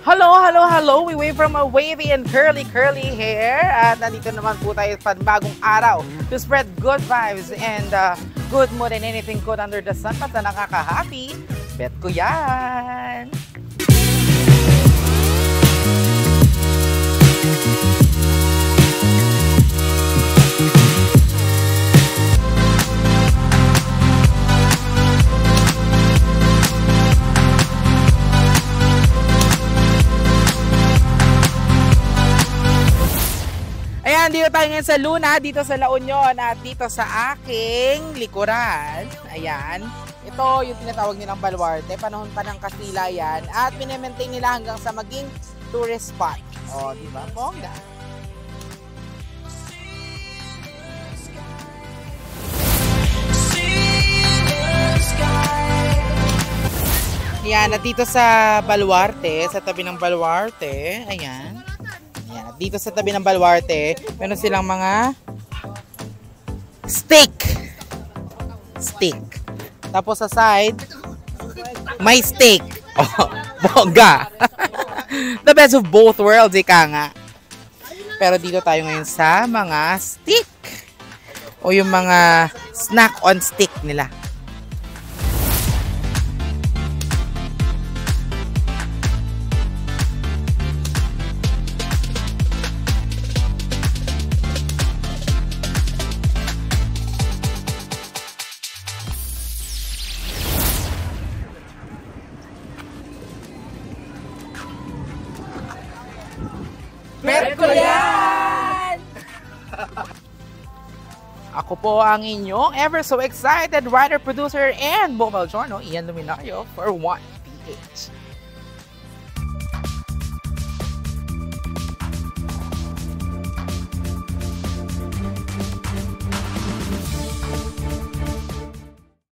Hello, hello, hello! We wave from a wavy and curly hair. At nandito naman po tayo sa bagong araw to spread good vibes and good mood and anything good under the sun. Basta nakaka-happy, bet ko yan! Ayan, dito tayo ngayon sa Luna, dito sa La Union at dito sa aking likuran. Ayan, ito yung tinatawag nilang Baluarte, panahon pa ng Kastila yan at pinemaintain nila hanggang sa maging tourist spot. O, di ba? Bongga. Ayan, at dito sa Baluarte, sa tabi ng Baluarte, ayan. Ayan, at dito sa tabi ng Baluarte, meron silang mga steak. Tapos sa side, may steak. Oh, bongga. The best of both worlds, ika nga. Pero dito tayo ngayon sa mga steak. O yung mga snack on stick nila. Bet ko yan! Ako po ang inyong ever so excited writer, producer, and mobile journal, Ian Luminario for 1PH.